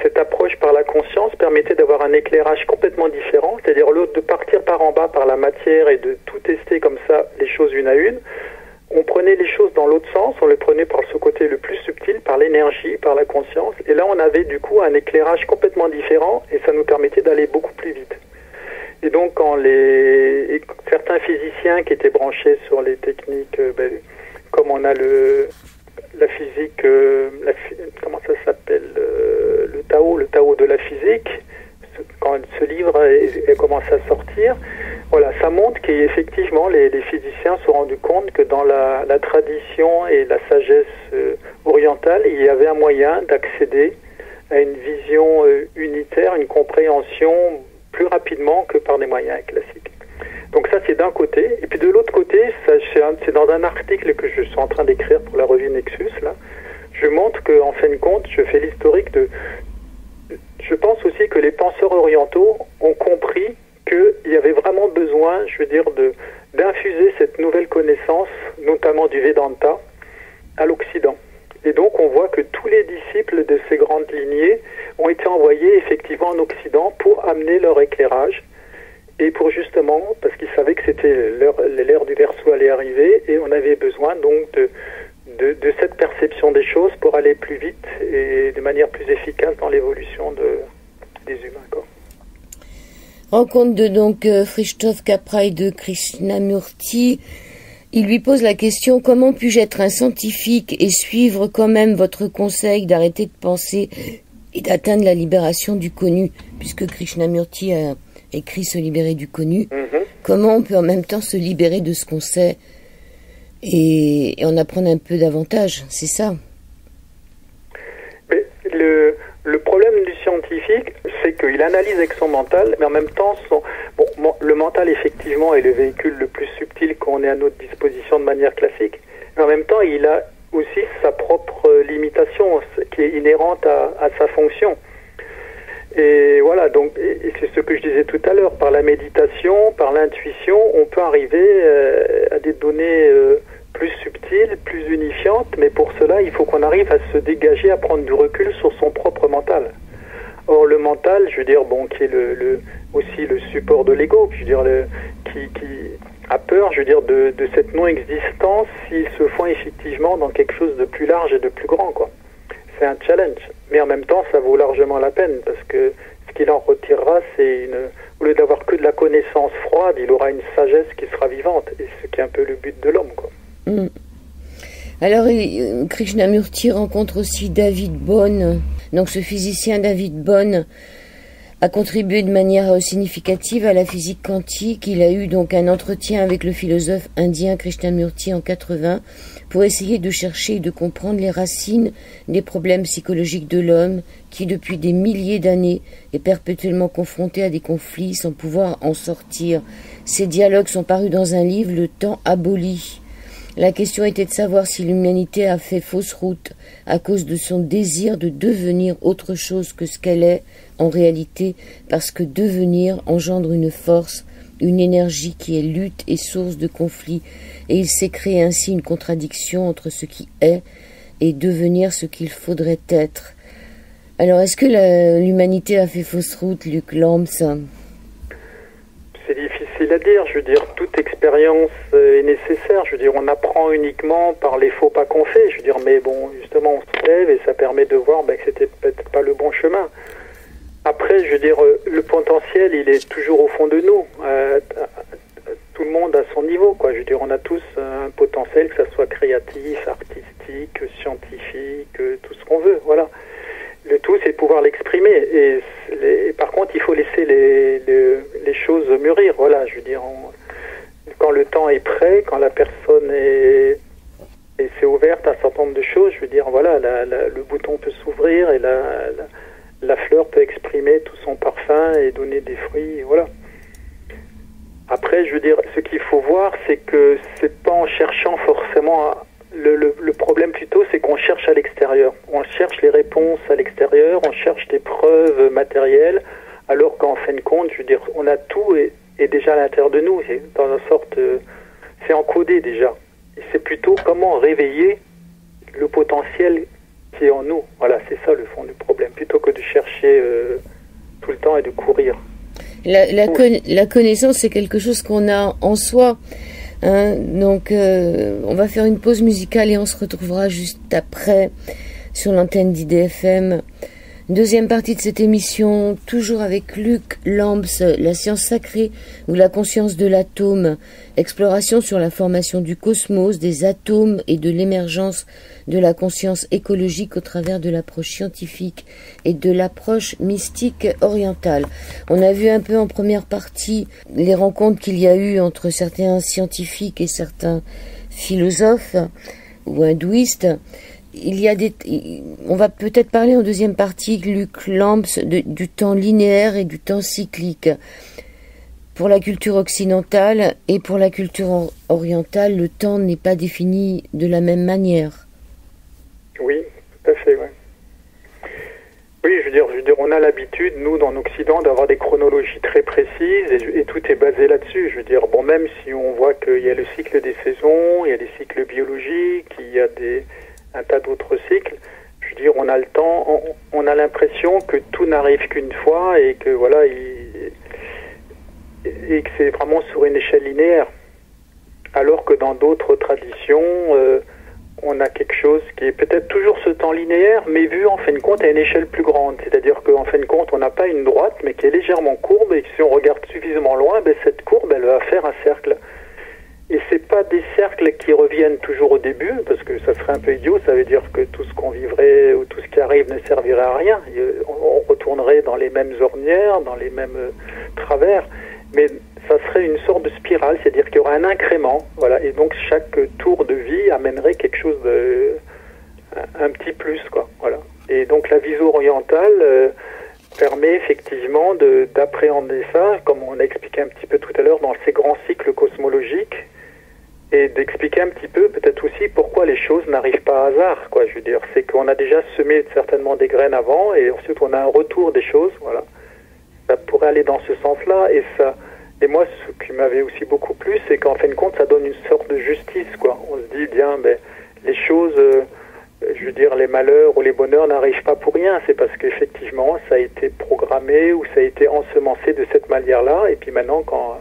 cette approche par la conscience permettait d'avoir un éclairage complètement différent, c'est-à-dire l'autre de partir par en bas par la matière et de tout tester comme ça les choses une à une. On prenait les choses dans l'autre sens, on les prenait par ce côté le plus subtil, par l'énergie, par la conscience, et là on avait du coup un éclairage complètement différent et ça nous permettait d'aller beaucoup plus vite. Et donc quand certains physiciens qui étaient branchés sur les techniques, comme on a la physique, comment ça s'appelle, le Tao de la physique, quand ce livre commence à sortir, voilà, ça montre qu'effectivement les physiciens se sont rendus compte que dans la tradition et la sagesse orientale, il y avait un moyen d'accéder à une vision unitaire, une compréhension plus rapidement que par des moyens classiques. Donc ça, c'est d'un côté. Et puis de l'autre côté, c'est dans un article que je suis en train d'écrire pour la revue Nexus, là. Je montre qu'en fin de compte, je fais l'historique de... Je pense aussi que les penseurs orientaux ont compris qu'il y avait vraiment besoin, je veux dire, d'infuser cette nouvelle connaissance, notamment du Vedanta, à l'Occident. Et donc on voit que tous les disciples de ces grandes lignées ont été envoyés effectivement en Occident pour amener leur éclairage et pour justement, parce qu'ils savaient que c'était l'ère du Verseau allait arriver et on avait besoin donc de cette perception des choses pour aller plus vite et de manière plus efficace dans l'évolution des humains, quoi. Rencontre de donc Christophe Capra et de Krishnamurti. Il lui pose la question: comment puis-je être un scientifique et suivre quand même votre conseil d'arrêter de penser et d'atteindre la libération du connu, puisque Krishnamurti a écrit Se libérer du connu. Comment on peut en même temps se libérer de ce qu'on sait et en apprendre un peu davantage, c'est ça? Mais le problème du scientifique, c'est qu'il analyse avec son mental, mais en même temps, le mental, effectivement, est le véhicule le plus subtil qu'on ait à notre disposition de manière classique. Mais en même temps, il a aussi sa propre limitation qui est inhérente à sa fonction. Et voilà, donc et c'est ce que je disais tout à l'heure, par la méditation, par l'intuition, on peut arriver à des données plus subtiles, plus unifiantes, mais pour cela, il faut qu'on arrive à se dégager, à prendre du recul sur son propre mental. Or, le mental, je veux dire, bon, qui est aussi le support de l'ego, je veux dire, qui a peur, je veux dire, de cette non-existence s'il se fond effectivement dans quelque chose de plus large et de plus grand, quoi. C'est un challenge. Mais en même temps, ça vaut largement la peine, parce que ce qu'il en retirera, c'est au lieu d'avoir que de la connaissance froide, il aura une sagesse qui sera vivante, et ce qui est un peu le but de l'homme, quoi. Alors, Krishnamurti rencontre aussi David Bohm. Donc, ce physicien David Bohm a contribué de manière significative à la physique quantique. Il a eu donc un entretien avec le philosophe indien Krishnamurti en 80 pour essayer de chercher et de comprendre les racines des problèmes psychologiques de l'homme qui, depuis des milliers d'années, est perpétuellement confronté à des conflits sans pouvoir en sortir. Ces dialogues sont parus dans un livre, Le Temps aboli. La question était de savoir si l'humanité a fait fausse route à cause de son désir de devenir autre chose que ce qu'elle est en réalité, parce que devenir engendre une force, une énergie qui est lutte et source de conflit, et il s'est créé ainsi une contradiction entre ce qui est et devenir ce qu'il faudrait être. Alors, est-ce que l'humanité a fait fausse route, Luc Lambs? C'est difficile à dire. Je veux dire, toute expérience est nécessaire. Je veux dire, on apprend uniquement par les faux pas qu'on fait. Je veux dire, mais bon, justement, on se lève et ça permet de voir que c'était peut-être pas le bon chemin. Après, je veux dire, le potentiel, il est toujours au fond de nous. Tout le monde à son niveau, quoi. Je veux dire, on a tous un potentiel, que ça soit créatif, artistique, scientifique, tout ce qu'on veut. Voilà. Le tout, c'est de pouvoir l'exprimer. Et par contre, il faut laisser les choses mûrir. Voilà, je veux dire, quand le temps est prêt, quand la personne s'est ouverte à un certain nombre de choses, je veux dire, voilà, le bouton peut s'ouvrir et la fleur peut exprimer tout son parfum et donner des fruits, voilà. Après, je veux dire, ce qu'il faut voir, c'est que c'est pas en cherchant forcément le problème plutôt, c'est qu'on cherche à l'extérieur. On cherche les réponses à l'extérieur, on cherche des preuves matérielles, alors qu'en fin de compte, je veux dire, on a tout est déjà à l'intérieur de nous. C'est dans une sorte, c'est encodé déjà. Et c'est plutôt comment réveiller le potentiel qui est en nous. Voilà, c'est ça le fond du problème, plutôt que de chercher tout le temps et de courir. La connaissance, c'est quelque chose qu'on a en soi. Donc, on va faire une pause musicale et on se retrouvera juste après sur l'antenne d'IDFM. Deuxième partie de cette émission, toujours avec Luc Lambs, la science sacrée ou la conscience de l'atome, exploration sur la formation du cosmos, des atomes et de l'émergence de la conscience écologique au travers de l'approche scientifique et de l'approche mystique orientale. On a vu un peu en première partie les rencontres qu'il y a eu entre certains scientifiques et certains philosophes ou hindouistes. On va peut-être parler en deuxième partie, Luc Lambs, du temps linéaire et du temps cyclique. pour la culture occidentale et pour la culture orientale, le temps n'est pas défini de la même manière. Oui, tout à fait, ouais. Oui, je veux dire, on a l'habitude, nous, dans l'Occident, d'avoir des chronologies très précises et tout est basé là-dessus. Je veux dire, bon, même si on voit qu'il y a le cycle des saisons, il y a des cycles biologiques, il y a un tas d'autres cycles, je veux dire, on a le temps, on a l'impression que tout n'arrive qu'une fois et que, voilà, et que c'est vraiment sur une échelle linéaire. Alors que dans d'autres traditions, on a quelque chose qui est peut-être toujours ce temps linéaire, mais vu en fin de compte à une échelle plus grande. C'est-à-dire qu'en fin de compte, on n'a pas une droite, mais qui est légèrement courbe, et que si on regarde suffisamment loin, ben, cette courbe, elle va faire un cercle. Et c'est pas des cercles qui reviennent toujours au début, parce que ça serait un peu idiot, ça veut dire que tout ce qu'on vivrait, ou tout ce qui arrive ne servirait à rien. On retournerait dans les mêmes ornières, dans les mêmes travers, mais ça serait une sorte de spirale, c'est-à-dire qu'il y aura un incrément, voilà, et donc chaque tour de vie amènerait quelque chose un petit plus, quoi, voilà. Et donc la vision orientale permet effectivement d'appréhender ça, comme on a expliqué un petit peu tout à l'heure dans ces grands cycles cosmologiques, et d'expliquer un petit peu peut-être aussi pourquoi les choses n'arrivent pas à hasard, quoi. Je veux dire, c'est qu'on a déjà semé certainement des graines avant, et ensuite on a un retour des choses, voilà. Ça pourrait aller dans ce sens-là, et moi, ce qui m'avait aussi beaucoup plu, c'est qu'en fin de compte, ça donne une sorte de justice, quoi. On se dit, bien, ben, les choses, je veux dire, les malheurs ou les bonheurs n'arrivent pas pour rien. C'est parce qu'effectivement, ça a été programmé ou ça a été ensemencé de cette manière-là. Et puis maintenant, quand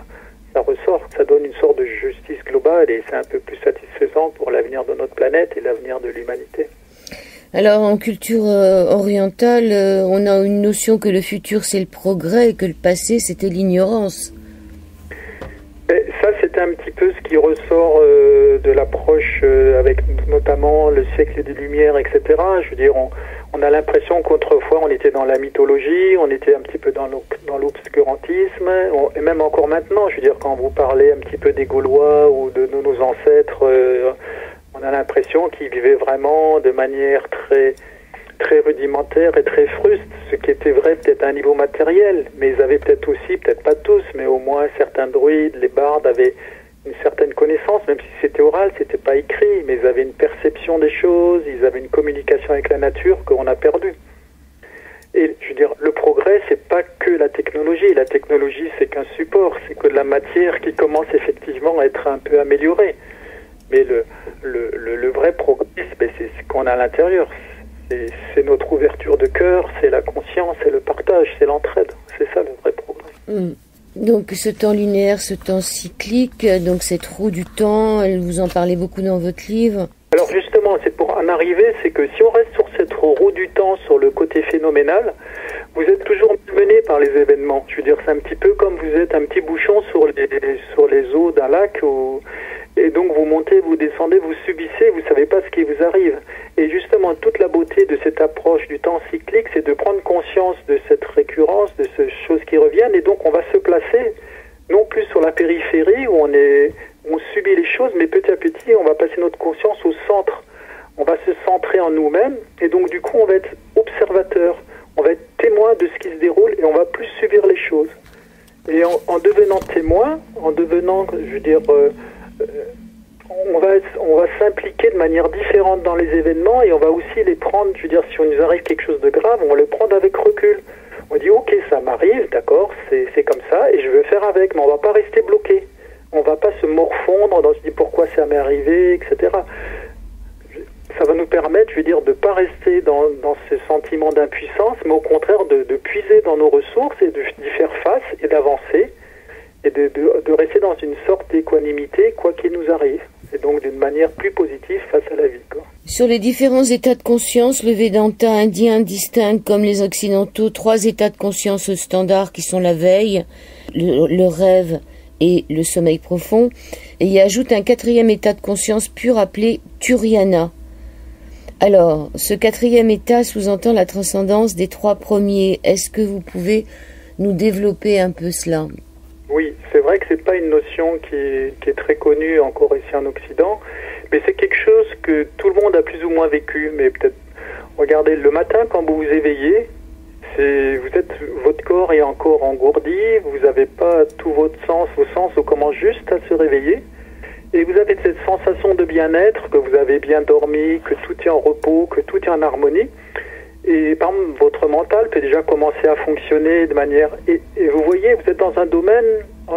ça ressort, ça donne une sorte de justice globale et c'est un peu plus satisfaisant pour l'avenir de notre planète et l'avenir de l'humanité. Alors, en culture orientale, on a une notion que le futur, c'est le progrès et que le passé, c'était l'ignorance. Ça, c'est un petit peu ce qui ressort de l'approche avec notamment le siècle des Lumières, etc. Je veux dire, on a l'impression qu'autrefois, on était dans la mythologie, on était un petit peu dans l'obscurantisme, et même encore maintenant, je veux dire, quand vous parlez un petit peu des Gaulois ou de nos ancêtres, on a l'impression qu'ils vivaient vraiment de manière très rudimentaire et très fruste, ce qui était vrai peut-être à un niveau matériel, mais ils avaient peut-être aussi, peut-être pas tous, mais au moins certains druides, les bardes avaient une certaine connaissance, même si c'était oral, c'était pas écrit, mais ils avaient une perception des choses, ils avaient une communication avec la nature qu'on a perdue. Et je veux dire, le progrès, c'est pas que la technologie c'est qu'un support, c'est que de la matière qui commence effectivement à être un peu améliorée. Mais le vrai progrès, c'est ce qu'on a à l'intérieur. C'est notre ouverture de cœur, c'est la conscience, c'est le partage, c'est l'entraide. C'est ça le vrai progrès. Donc ce temps linéaire, ce temps cyclique, donc cette roue du temps, vous en parlez beaucoup dans votre livre. Alors justement, c'est pour en arriver, c'est que si on reste sur cette roue du temps, sur le côté phénoménal, vous êtes toujours mené par les événements. Je veux dire, c'est un petit peu comme vous êtes un petit bouchon sur les eaux d'un lac et donc vous montez, vous descendez, vous subissez, vous savez pas ce qui vous arrive. Et justement, toute la beauté de cette approche du temps cyclique, c'est de prendre conscience de cette récurrence, de ces choses qui reviennent, et donc on va se placer, non plus sur la périphérie où on subit les choses, mais petit à petit, on va passer notre conscience au centre. On va se centrer en nous-mêmes, et donc du coup, on va être observateur, on va être témoin de ce qui se déroule, et on va plus subir les choses. Et en devenant témoin, en devenant, je veux dire, on va s'impliquer de manière différente dans les événements et on va aussi les prendre, je veux dire, si on nous arrive quelque chose de grave, on va le prendre avec recul. On dit, ok, ça m'arrive, d'accord, c'est comme ça et je veux faire avec, mais on va pas rester bloqué. On va pas se morfondre dans se dire pourquoi ça m'est arrivé, etc. Ça va nous permettre, je veux dire, de pas rester dans ce sentiment d'impuissance, mais au contraire de puiser dans nos ressources et d'y faire face et d'avancer. Et de rester dans une sorte d'équanimité, quoi qu'il nous arrive. Et donc d'une manière plus positive face à la vie, quoi. Sur les différents états de conscience, le Vedanta indien distingue, comme les occidentaux, 3 états de conscience standards qui sont la veille, le rêve et le sommeil profond. Et il ajoute un 4e état de conscience pur appelé Turiyana. Alors, ce 4e état sous-entend la transcendance des 3 premiers. Est-ce que vous pouvez nous développer un peu cela ? Oui, c'est vrai que c'est pas une notion qui est très connue encore ici en Occident, mais c'est quelque chose que tout le monde a plus ou moins vécu. Mais peut-être, regardez, le matin quand vous vous éveillez, votre corps est encore engourdi, vous n'avez pas tout vos sens commencent juste à se réveiller. Et vous avez cette sensation de bien-être, que vous avez bien dormi, que tout est en repos, que tout est en harmonie. Et par exemple, votre mental peut déjà commencer à fonctionner de manière... Et vous voyez, vous êtes dans un domaine,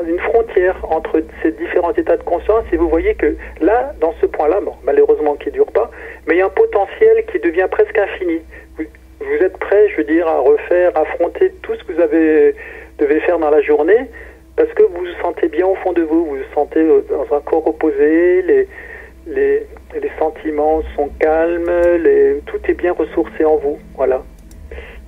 une frontière entre ces différents états de conscience, et vous voyez que là, dans ce point-là, bon, malheureusement qui ne dure pas, mais il y a un potentiel qui devient presque infini. Vous êtes prêt, je veux dire, à affronter tout ce que vous devez faire dans la journée, parce que vous vous sentez bien au fond de vous, vous vous sentez dans un corps reposé, les sentiments sont calmes, tout est bien ressourcé en vous, voilà.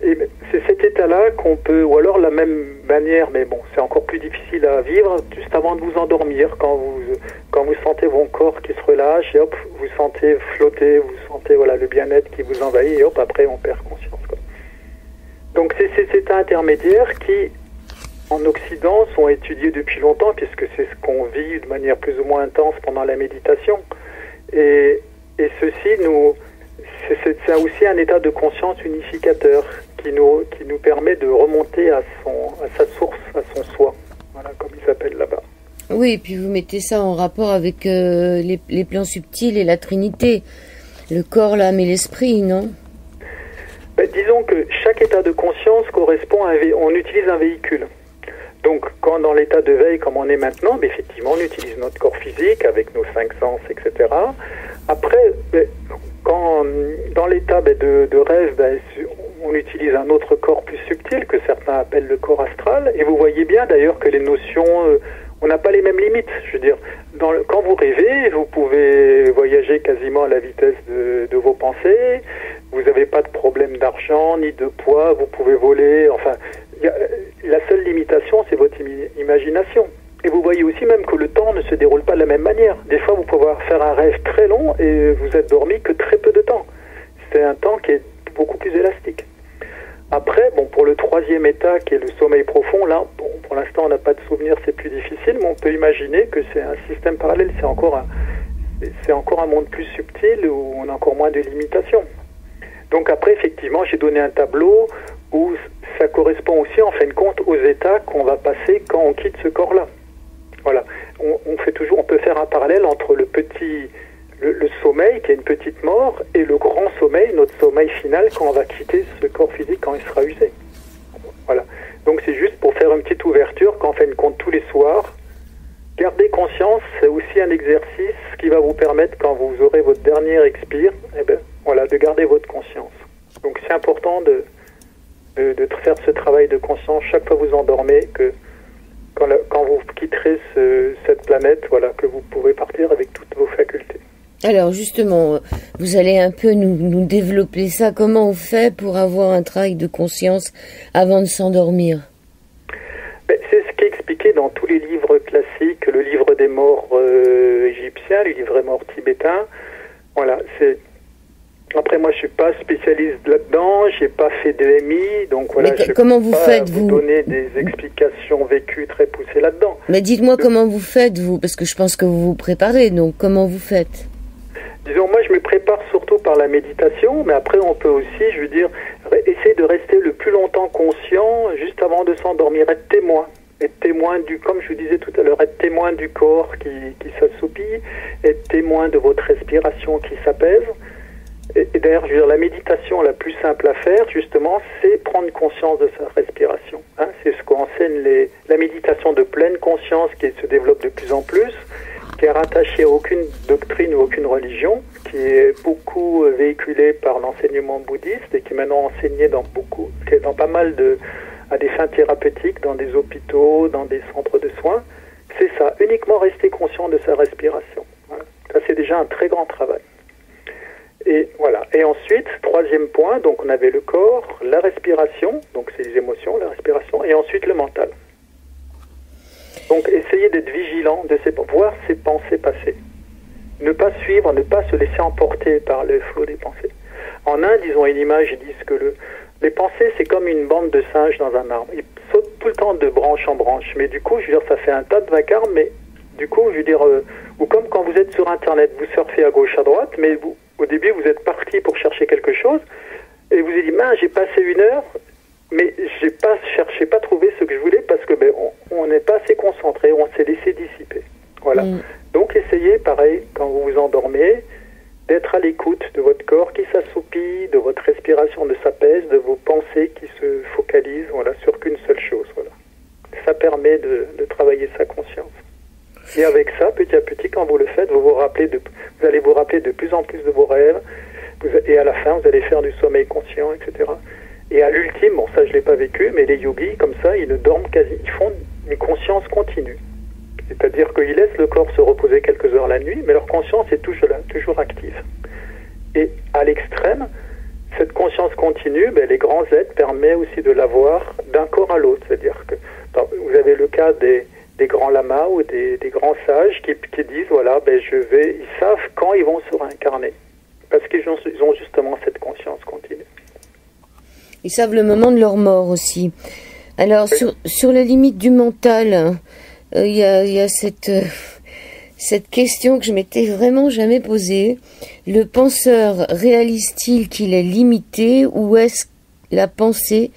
Et c'est cet état-là qu'on peut, ou alors la même manière, mais bon, c'est encore plus difficile à vivre, juste avant de vous endormir, quand vous sentez votre corps qui se relâche, et hop, vous sentez flotter, vous sentez le bien-être qui vous envahit, et hop, après on perd conscience, quoi. Donc c'est cet état intermédiaire qui, en Occident, sont étudiés depuis longtemps, puisque c'est ce qu'on vit de manière plus ou moins intense pendant la méditation. Et ceci c'est aussi un état de conscience unificateur qui nous permet de remonter à sa source, à son soi, voilà, comme ils s'appellent là-bas. Oui, et puis vous mettez ça en rapport avec les plans subtils et la Trinité, le corps, l'âme et l'esprit, non? Disons que chaque état de conscience correspond on utilise un véhicule. Donc, quand dans l'état de veille, comme on est maintenant, effectivement, on utilise notre corps physique avec nos 5 sens, etc. Après, quand dans l'état de rêve, on utilise un autre corps plus subtil que certains appellent le corps astral. Et vous voyez bien d'ailleurs que les notions, on n'a pas les mêmes limites. Je veux dire, quand vous rêvez, vous pouvez voyager quasiment à la vitesse de vos pensées. Vous n'avez pas de problème d'argent ni de poids. Vous pouvez voler. Enfin, la seule limitation, c'est votre imagination. Et vous voyez aussi même que le temps ne se déroule pas de la même manière. Des fois, vous pouvez faire un rêve très long et vous êtes dormi que très peu de temps. C'est un temps qui est beaucoup plus élastique. Après, pour le troisième état, qui est le sommeil profond, là, pour l'instant, on n'a pas de souvenir, c'est plus difficile, mais on peut imaginer que c'est un système parallèle. C'est encore un monde plus subtil où on a encore moins de limitations. Donc après, effectivement, j'ai donné un tableau où ça correspond aussi, en fin de compte, aux états qu'on va passer quand on quitte ce corps-là. Voilà. On peut faire un parallèle entre le sommeil, qui est une petite mort, et le grand sommeil, notre sommeil final, quand on va quitter ce corps physique, quand il sera usé. Voilà. Donc c'est juste pour faire une petite ouverture, qu'en fin de compte, tous les soirs, garder conscience, c'est aussi un exercice qui va vous permettre, quand vous aurez votre dernier expire, de garder votre conscience. Donc c'est important de faire ce travail de conscience chaque fois que vous endormez, que quand vous quitterez cette planète, que vous pouvez partir avec toutes vos facultés. Alors justement, vous allez un peu nous développer ça. Comment on fait pour avoir un travail de conscience avant de s'endormir? C'est ce qui est expliqué dans tous les livres classiques, le livre des morts égyptien, le livre des morts tibétain. Voilà, Après, moi, je suis pas spécialiste là-dedans, j'ai pas fait de MI, donc voilà. Mais comment vous faites, vous donner des explications vécues très poussées là-dedans. Mais dites-moi comment vous faites, vous, parce que je pense que vous vous préparez, donc comment vous faites? Disons, moi, je me prépare surtout par la méditation, mais après, on peut aussi, je veux dire, essayer de rester le plus longtemps conscient, juste avant de s'endormir, être témoin. Être témoin comme je vous disais tout à l'heure, être témoin du corps qui s'assoupit, être témoin de votre respiration qui s'apaise. Et d'ailleurs, je veux dire, la méditation la plus simple à faire, justement, c'est prendre conscience de sa respiration. C'est ce qu'enseigne la méditation de pleine conscience qui se développe de plus en plus, qui est rattachée à aucune doctrine ou aucune religion, qui est beaucoup véhiculée par l'enseignement bouddhiste et qui est maintenant enseignée dans pas mal à des fins thérapeutiques, dans des hôpitaux, dans des centres de soins. C'est ça, uniquement rester conscient de sa respiration. Voilà. Ça, c'est déjà un très grand travail. Et voilà. Et ensuite, troisième point, donc on avait le corps, la respiration, donc c'est les émotions, la respiration, et ensuite le mental. Donc essayez d'être vigilant, voir ses pensées passer. Ne pas suivre, ne pas se laisser emporter par le flot des pensées. En Inde, ils ont une image, ils disent que les pensées, c'est comme une bande de singes dans un arbre. Ils sautent tout le temps de branche en branche, mais du coup, je veux dire, ça fait un tas de vacarme, mais du coup, je veux dire, ou comme quand vous êtes sur Internet, vous surfez à gauche, à droite, mais au début, vous êtes parti pour chercher quelque chose, et vous avez dit, j'ai passé 1 heure, Mais j'ai pas cherché, pas trouvé ce que je voulais parce que on n'est pas assez concentré, on s'est laissé dissiper. Voilà. Donc essayez, pareil, quand vous vous endormez, d'être à l'écoute de votre corps qui s'assoupit, de votre respiration de s'apaise, de vos pensées qui se focalisent, voilà, sur qu'une seule chose. Voilà. Ça permet de travailler sa conscience. Et avec ça, petit à petit, quand vous le faites, vous allez vous rappeler de plus en plus de vos rêves, et à la fin, vous allez faire du sommeil conscient, etc. Et à l'ultime, bon, ça je l'ai pas vécu, mais les yogis, comme ça, ils ne dorment ils font une conscience continue. C'est-à-dire qu'ils laissent le corps se reposer quelques heures la nuit, mais leur conscience est toujours là, toujours active. Et à l'extrême, cette conscience continue, les grands aides permettent aussi de l'avoir d'un corps à l'autre. C'est-à-dire que vous avez le cas des grands lamas ou des grands sages qui disent, voilà, ils savent quand ils vont se réincarner. Parce qu'ils ont justement cette conscience continue. Ils savent le moment de leur mort aussi. Alors, oui. sur la limite du mental, il y a cette question que je m'étais vraiment jamais posée. Le penseur réalise-t-il qu'il est limité ou est-ce la pensée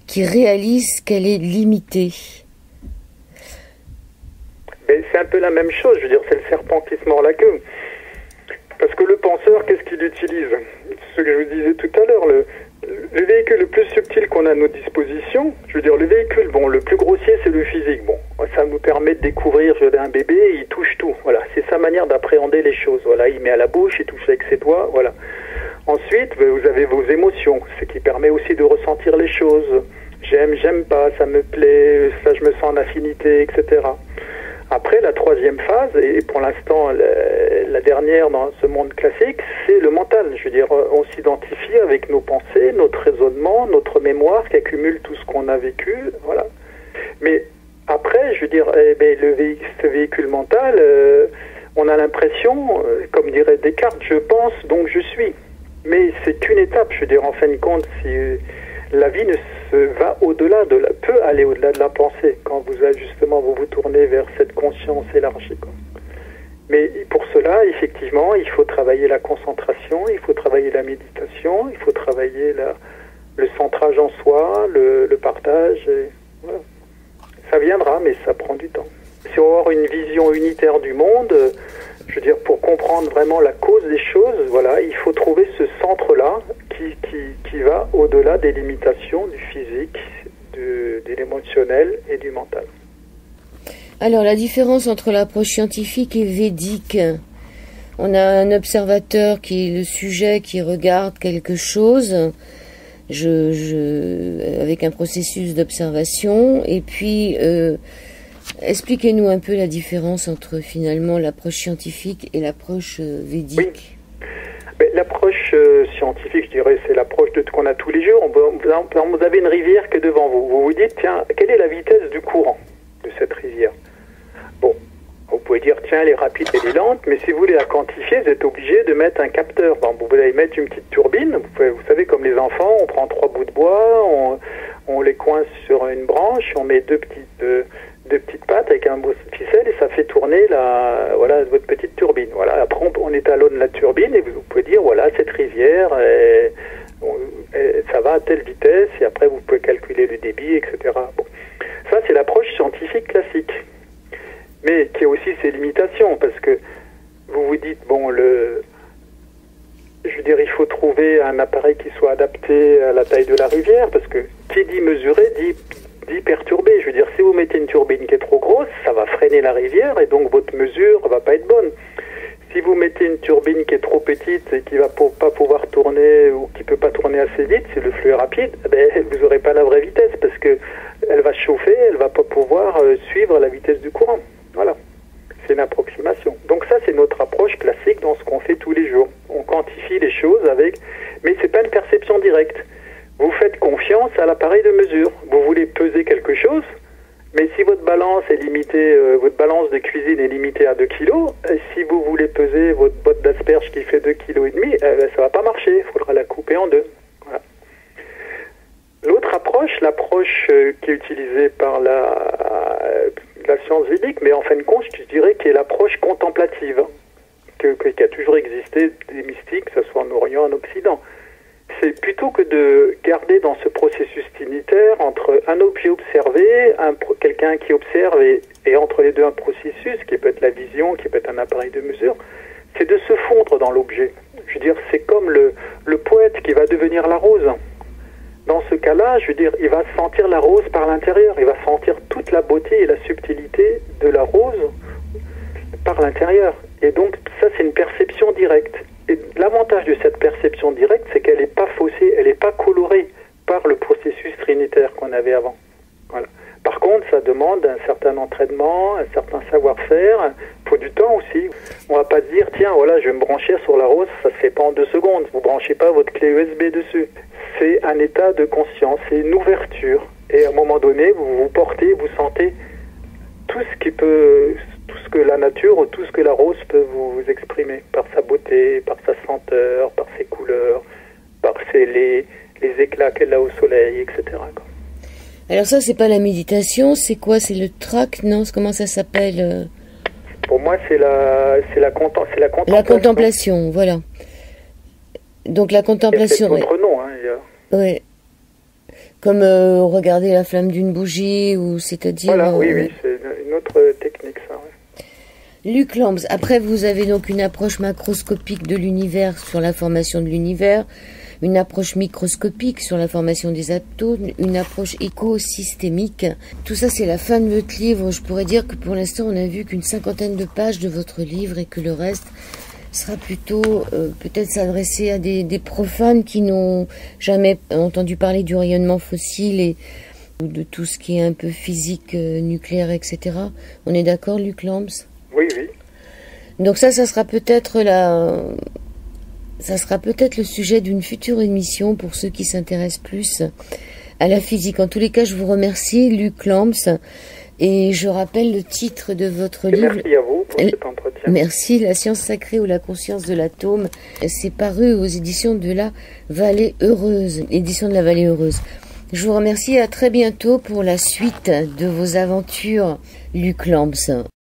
qui réalise qu'elle est limitée? C'est un peu la même chose, je veux dire, c'est le serpent qui se mord la queue. Parce que le penseur, qu'est-ce qu'il utilise? Ce que je vous disais tout à l'heure, le véhicule le plus subtil qu'on a à nos dispositions, je veux dire, le véhicule, le plus grossier, c'est le physique. Bon, ça nous permet de découvrir, un bébé, il touche tout. Voilà, c'est sa manière d'appréhender les choses. Voilà, il met à la bouche, il touche avec ses doigts, voilà. Ensuite, vous avez vos émotions, ce qui permet aussi de ressentir les choses. J'aime, j'aime pas, ça me plaît, ça je me sens en affinité, etc. Après, la troisième phase, et pour l'instant la dernière dans ce monde classique, c'est le mental. Je veux dire, on s'identifie avec nos pensées, notre raisonnement, notre mémoire qui accumule tout ce qu'on a vécu, voilà. Mais après, je veux dire, ce véhicule mental, on a l'impression, comme dirait Descartes, je pense donc je suis. Mais c'est qu'une étape, je veux dire, en fin de compte, si la vie ne va au-delà peut aller au-delà de la pensée quand vous vous tournez vers cette conscience élargie, quoi. Mais pour cela, effectivement, il faut travailler la concentration, il faut travailler la méditation, il faut travailler le centrage en soi, le partage. Et voilà. Ça viendra, mais ça prend du temps. Si on veut avoir une vision unitaire du monde, je veux dire, pour comprendre vraiment la cause des choses, voilà, il faut trouver ce centre-là qui va au-delà des limitations du physique, de l'émotionnel et du mental. Alors, la différence entre l'approche scientifique et védique, on a un observateur qui est le sujet, qui regarde quelque chose, avec un processus d'observation, et puis expliquez-nous un peu la différence entre finalement l'approche scientifique et l'approche védique. Oui. L'approche scientifique, je dirais, c'est l'approche de ce qu'on a tous les jours. Vous avez une rivière qui est devant vous. Vous vous dites, tiens, quelle est la vitesse du courant de cette rivière? Bon, vous pouvez dire, tiens, elle est rapide, elle est lente, mais si vous voulez la quantifier, vous êtes obligé de mettre un capteur. Bon, vous allez mettre une petite turbine. Vous savez, comme les enfants, on prend 3 bouts de bois, on les coince sur une branche, on met deux petites pattes avec un bout de ficelle et ça fait tourner votre petite turbine. Voilà. Après, on étalonne la turbine et vous pouvez dire, voilà, cette rivière, ça va à telle vitesse et après, vous pouvez calculer le débit, etc. Bon. Ça, c'est l'approche scientifique classique. Mais qui a aussi ses limitations parce que vous vous dites, je veux dire, il faut trouver un appareil qui soit adapté à la taille de la rivière parce que qui dit mesurer dit perturber. Je veux dire, si vous mettez une turbine qui est trop grosse, ça va freiner la rivière et donc votre mesure va pas être bonne. Si vous mettez une turbine qui est trop petite et qui va pas pouvoir tourner ou qui peut pas tourner assez vite, si le flux est rapide, vous n'aurez pas la vraie vitesse parce que elle va chauffer, elle va pas pouvoir suivre la vitesse du courant. Voilà. C'est une approximation. Donc ça, c'est notre approche classique dans ce qu'on fait tous les jours. On quantifie les choses mais c'est pas une perception directe. Vous faites confiance à l'appareil de mesure. Vous voulez peser quelque chose, mais si votre balance est limitée, votre balance de cuisine est limitée à 2 kilos, si vous voulez peser votre botte d'asperges qui fait 2,5 kg, ça va pas marcher. Il faudra la couper en deux. Voilà. L'autre approche, l'approche qui est utilisée par la science védique, mais en fin de compte, je dirais qui est l'approche contemplative, qui a toujours existé des mystiques, que ce soit en Orient, en Occident. c'est plutôt que de garder dans ce processus trinitaire entre un objet observé, quelqu'un qui observe et entre les deux un processus qui peut être la vision, qui peut être un appareil de mesure, c'est de se fondre dans l'objet. Je veux dire, c'est comme le poète qui va devenir la rose. Dans ce cas-là, je veux dire, il va sentir la rose par l'intérieur, il va sentir toute la beauté et la subtilité de la rose par l'intérieur. Et donc, ça, c'est une perception directe. Et l'avantage de cette perception directe, c'est qu'elle n'est pas faussée, elle n'est pas colorée par le processus trinitaire qu'on avait avant. Voilà. Par contre, ça demande un certain entraînement, un certain savoir-faire. Il faut du temps aussi. On va pas dire, tiens, voilà, je vais me brancher sur la rose, ça se fait pas en 2 secondes. Vous branchez pas votre clé USB dessus. C'est un état de conscience, c'est une ouverture. Et à un moment donné, vous vous portez, vous sentez tout ce que la nature ou tout ce que la rose peut vous exprimer par sa beauté, par sa senteur, par ses couleurs, par les éclats qu'elle a au soleil, etc. Alors ça, c'est pas la méditation, c'est quoi? C'est le trac, non? Comment ça s'appelle? Pour moi, c'est la contemplation. La contemplation, voilà. Donc la contemplation... C'est notre nom, hein. Ouais. Comme regarder la flamme d'une bougie, ou c'est-à-dire... Voilà, oui, c'est une autre technique, ça, ouais. Luc Lambs, après vous avez donc une approche macroscopique de l'univers sur la formation de l'univers, une approche microscopique sur la formation des atomes, une approche écosystémique. Tout ça, c'est la fin de votre livre. Je pourrais dire que pour l'instant, on n'a vu qu'une 50aine de pages de votre livre et que le reste sera plutôt peut-être s'adresser à des profanes qui n'ont jamais entendu parler du rayonnement fossile ou de tout ce qui est un peu physique, nucléaire, etc. On est d'accord, Luc Lambs? Oui, oui. Donc ça sera peut-être le sujet d'une future émission pour ceux qui s'intéressent plus à la physique. En tous les cas, je vous remercie, Luc Lambs, et je rappelle le titre de votre livre. Merci à vous pour cet entretien. Merci, La science sacrée ou la conscience de l'atome. C'est paru aux éditions de la Vallée Heureuse, édition de la Vallée Heureuse. Je vous remercie et à très bientôt pour la suite de vos aventures, Luc Lambs.